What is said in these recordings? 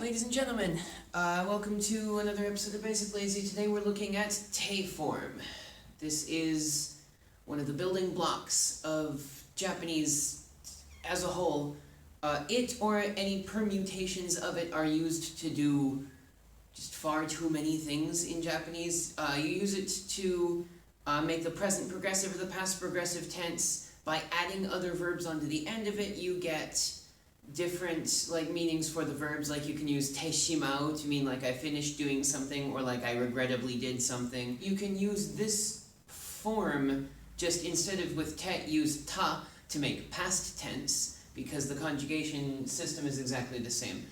Ladies and gentlemen, welcome to another episode of Basic Lazy. Today we're looking at te form. This is one of the building blocks of Japanese as a whole. It or any permutations of it are used to do just far too many things in Japanese. You use it to make the present progressive or the past progressive tense. By adding other verbs onto the end of it, you get different meanings for the verbs. Like you can use te shimau to mean like I finished doing something, or like I regrettably did something. You can use this form just instead of with te, use ta to make past tense, because the conjugation system is exactly the same.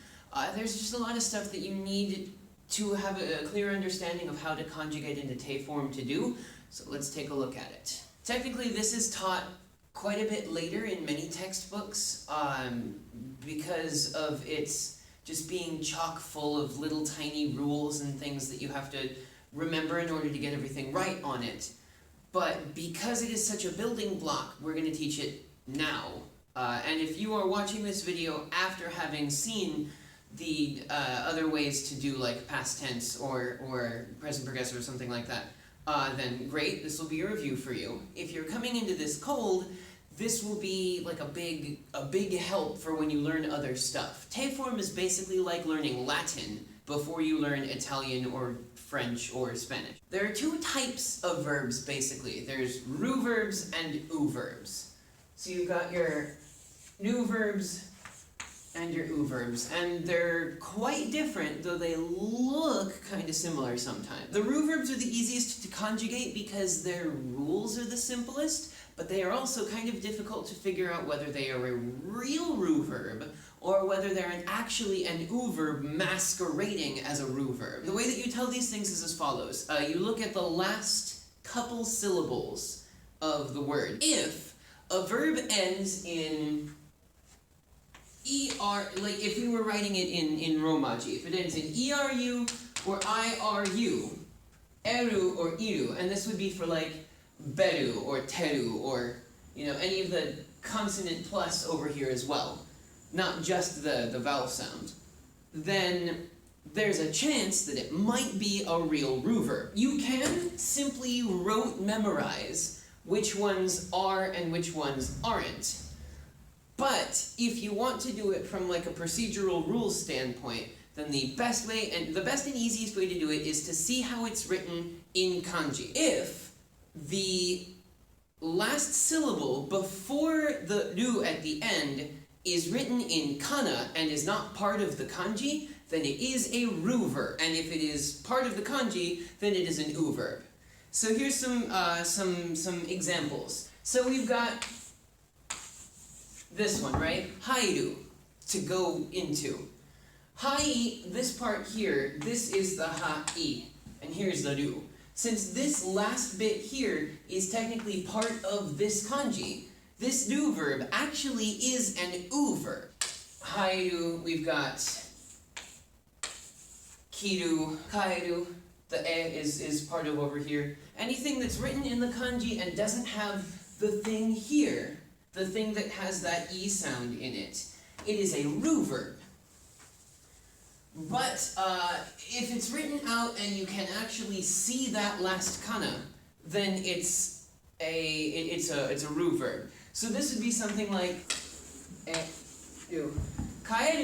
There's just a lot of stuff that you need to have a clear understanding of how to conjugate into te form to do, so let's take a look at it. Technically, this is taught quite a bit later in many textbooks, because of its just being chock full of little tiny rules and things that you have to remember in order to get everything right on it. But because it is such a building block, we're going to teach it now. And if you are watching this video after having seen the other ways to do like past tense or present progressive or something like that, then great, this will be a review for you. If you're coming into this cold, this will be like a big help for when you learn other stuff. Te form is basically like learning Latin before you learn Italian or French or Spanish. There are two types of verbs basically. There's ru verbs and u verbs. So you've got your nu verbs and your u verbs, and they're quite different, though they look kind of similar sometimes. The ru verbs are the easiest to conjugate because their rules are the simplest, but they are also kind of difficult to figure out whether they are a real ru verb or whether they're actually an u verb masquerading as a ru verb. The way that you tell these things is as follows. You look at the last couple syllables of the word. If a verb ends in er, like if we were writing it in Romaji, if it ends in eru or iru, eru or iru, and this would be for like beru or teru or any of the consonant plus over here as well, not just the vowel sound, then there's a chance that it might be a real ru verb. You can simply rote memorize which ones are and which ones aren't. But if you want to do it from like a procedural rules standpoint, then the best and easiest way to do it is to see how it's written in kanji. If the last syllable before the ru at the end is written in kana and is not part of the kanji, then it is a ru verb. And if it is part of the kanji, then it is an u verb. So here's some examples. So we've got this one, right? Hairu, to go into. Hai, this part here, this is the ha-i, and here's the ru. Since this last bit here is technically part of this kanji, this ru verb actually is an u verb. Hairu, we've got kiru, kairu, the e is part of over here. Anything that's written in the kanji and doesn't have the thing here, the thing that has that e sound in it, it is a ru verb. But if it's written out and you can actually see that last kana, then it's a ru verb. So this would be something like kaeru.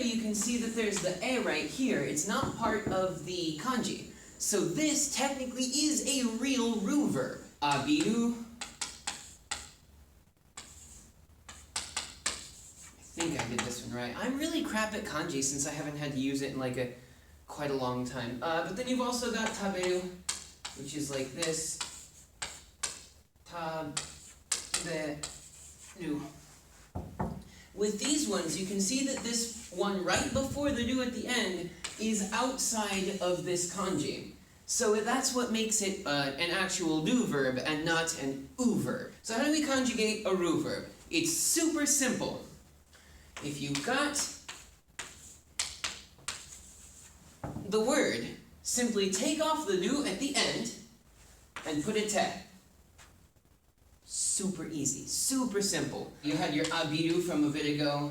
You can see that there's the e right here. It's not part of the kanji. So this technically is a real ru verb. Abiru. I think I did this one right. I'm really crap at kanji since I haven't had to use it in quite a long time. But then you've also got taberu, which is like this. Taberu. With these ones, you can see that this one right before the ru at the end is outside of this kanji. So that's what makes it an actual ru verb and not an u verb. So how do we conjugate a ru verb? It's super simple. If you've got the word, simply take off the ru at the end and put a te. Super easy, super simple. You had your abiru from a bit ago.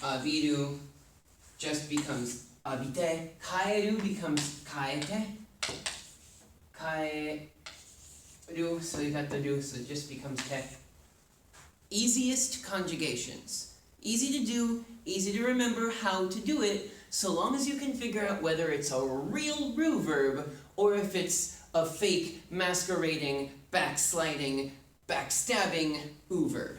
Abiru, just becomes abite. Kaeru becomes kaete. Kaeru, so you got the ru, so it just becomes te. Easiest conjugations. Easy to do, easy to remember how to do it, so long as you can figure out whether it's a real ru verb or if it's a fake, masquerading, backsliding, backstabbing u verb.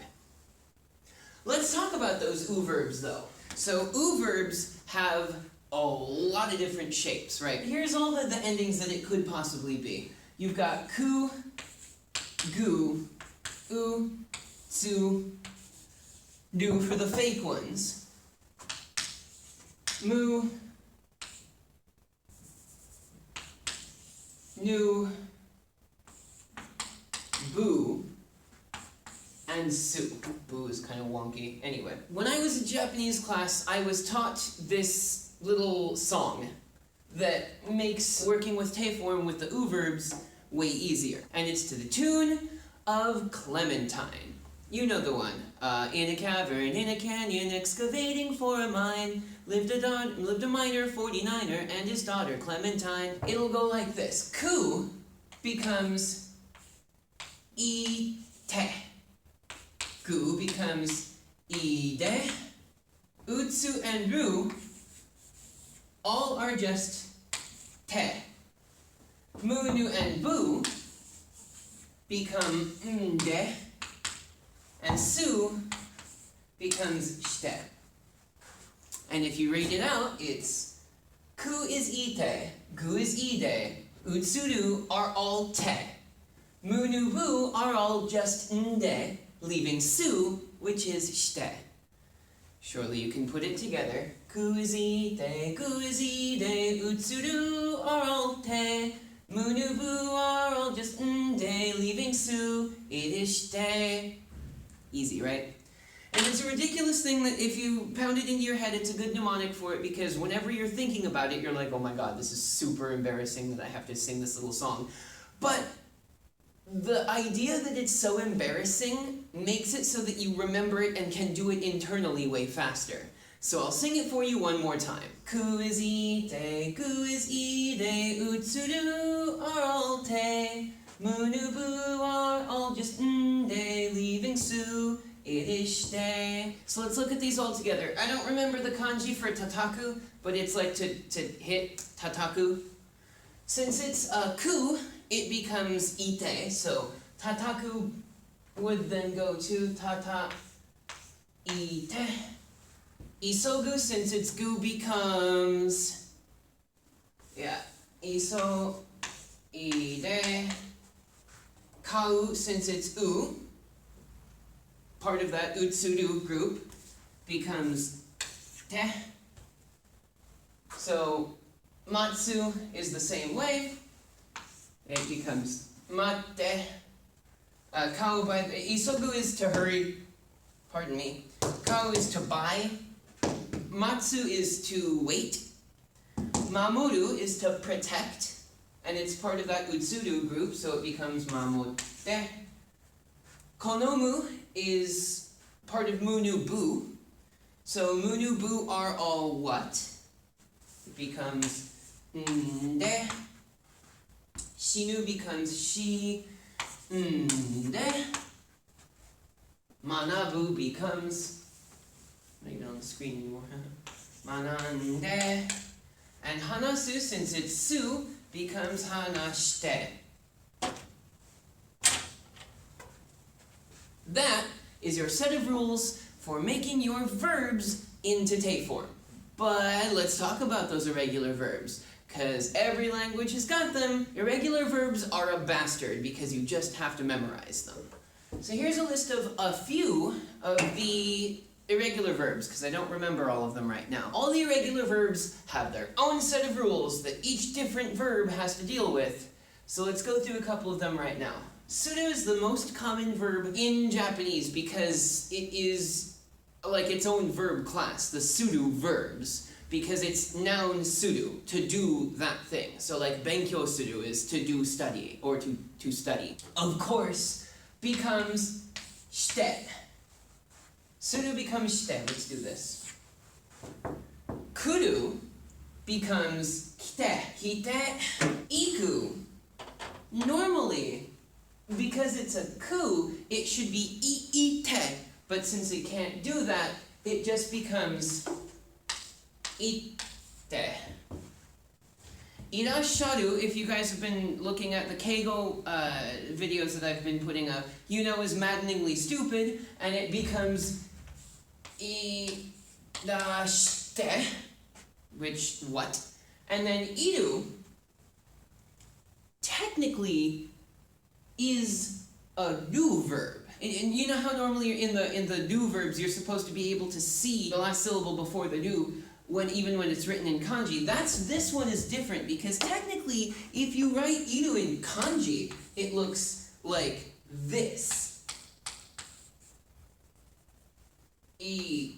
Let's talk about those u verbs though. So u verbs have a lot of different shapes, right? Here's all the endings that it could possibly be. You've got ku, gu, u, tsu, du for the fake ones, mu, nu, bu, and su. Bu is kind of wonky. Anyway, when I was in Japanese class, I was taught this little song that makes working with te form with the u verbs way easier. And it's to the tune of Clementine. You know the one. In a cavern, in a canyon, excavating for a mine, lived a miner, 49er, and his daughter, Clementine. It'll go like this. Ku becomes ite. Gu becomes ide. Utsu and ru all are just te. Mu, nu, and bu become nde. And su becomes shite. And if you read it out, it's ku is ite, gu is ide, utsuru are all te. Mu, nu, bu are all just nde, leaving su, which is shite. Surely you can put it together. Ku is ite, gu is ide, utsuru are all te. Mu, nu, bu are all just nde, leaving su, it is shite. Easy, right? And it's a ridiculous thing that if you pound it into your head, it's a good mnemonic for it, because whenever you're thinking about it, you're like, oh my god, this is super embarrassing that I have to sing this little song. But the idea that it's so embarrassing makes it so that you remember it and can do it internally way faster. So I'll sing it for you one more time. Ku is ite, gu is ide, utsuru are all te. Mu, nu, bu are all just nde, leaving su, it is shite. So let's look at these all together. I don't remember the kanji for tataku, but it's like to hit tataku. Since it's ku, it becomes ite, so tataku would then go to tata ite. Isogu, since it's gu, becomes, iso ide. Kau, since it's u, part of that utsudu group, becomes te. So matsu is the same way. It becomes mate. Kau by the isogu is to hurry. Pardon me. Kau is to buy. Matsu is to wait. Mamoru is to protect. And it's part of that utsudu group, so it becomes mamote. Konomu is part of mu, nu, bu. So mu, nu, bu are all what? It becomes nde. Shinu becomes shi, nde. Manabu becomes, not even on the screen anymore, manande. And hanasu, since it's su, becomes hanashite. That is your set of rules for making your verbs into te form. But let's talk about those irregular verbs, because every language has got them. Irregular verbs are a bastard because you just have to memorize them. So here's a list of a few of the irregular verbs, because I don't remember all of them right now. All the irregular verbs have their own set of rules that each different verb has to deal with. So let's go through a couple of them right now. Suru is the most common verb in Japanese because it is like its own verb class, the suru verbs, because it's noun suru, to do that thing. So like benkyou suru is to do study, or to study. Of course, becomes shite. Suru becomes shite. Let's do this. kuru becomes kite. Kite, iku. Normally, because it's a ku, it should be ite, but since it can't do that, it just becomes ite. Irasharu, if you guys have been looking at the Keigo videos that I've been putting up, you know is maddeningly stupid, and it becomes irashite, which, what? And then iru, technically, is a do verb. And you know how normally in the do verbs you're supposed to be able to see the last syllable before the do, even when it's written in kanji. This one is different because technically, if you write iru in kanji, it looks like this. Iru.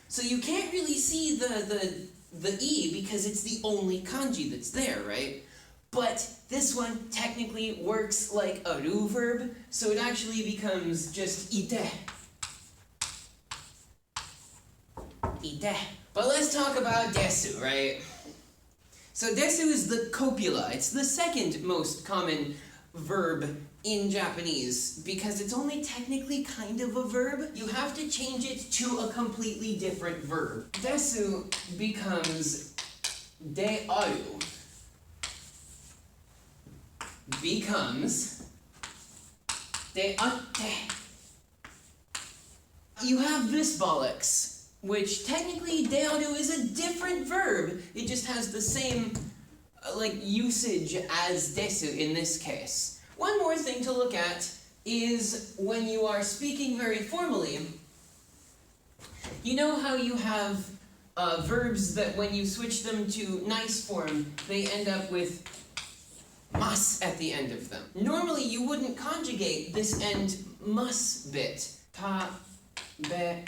So you can't really see the e because it's the only kanji that's there, right? But this one technically works like a do verb, so it actually becomes just ite. Ite. But let's talk about desu, right? So desu is the copula. It's the second most common verb in Japanese because it's only technically kind of a verb. You have to change it to a completely different verb. Desu becomes dearu. Becomes deatte. You have this bollocks, which technically dearu is a different verb. It just has the same usage as desu in this case. One more thing to look at is when you are speaking very formally. You know how you have verbs that when you switch them to nice form, they end up with mas at the end of them. Normally you wouldn't conjugate this end mus bit. Ta, be,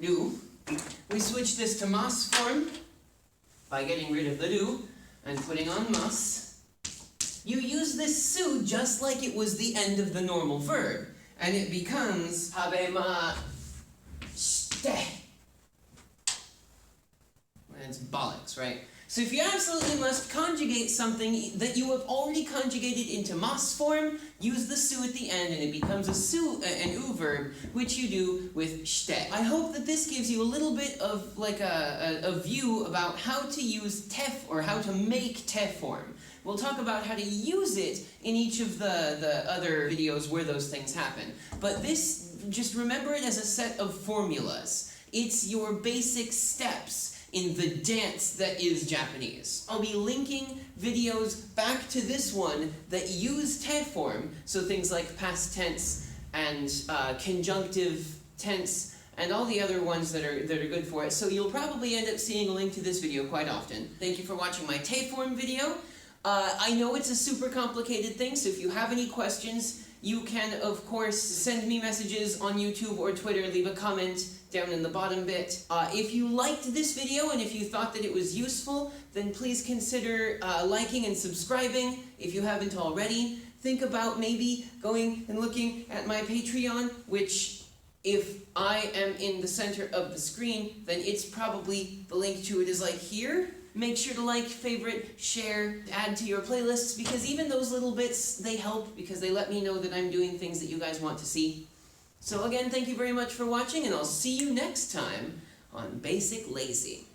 do. We switch this to mas form by getting rid of the do and putting on mus. You use this su just like it was the end of the normal verb, and it becomes habema shite. It's bollocks, right? So if you absolutely must conjugate something that you have already conjugated into mas form, use the su at the end and it becomes an u verb, which you do with shite. I hope that this gives you a little bit of a view about how to use tef, or how to make tef form. We'll talk about how to use it in each of the other videos where those things happen. But this, just remember it as a set of formulas. It's your basic steps in the dance that is Japanese. I'll be linking videos back to this one that use te form, so things like past tense and conjunctive tense and all the other ones that are good for it. So you'll probably end up seeing a link to this video quite often. Thank you for watching my te form video. I know it's a super complicated thing, so if you have any questions, you can, of course, send me messages on YouTube or Twitter, leave a comment down in the bottom bit. If you liked this video and if you thought that it was useful, then please consider liking and subscribing if you haven't already. Think about maybe going and looking at my Patreon, which, if I am in the center of the screen, then it's probably, the link to it is like here. Make sure to like, favorite, share, add to your playlists, because even those little bits, they help because they let me know that I'm doing things that you guys want to see. So again, thank you very much for watching, and I'll see you next time on Basic Lazy.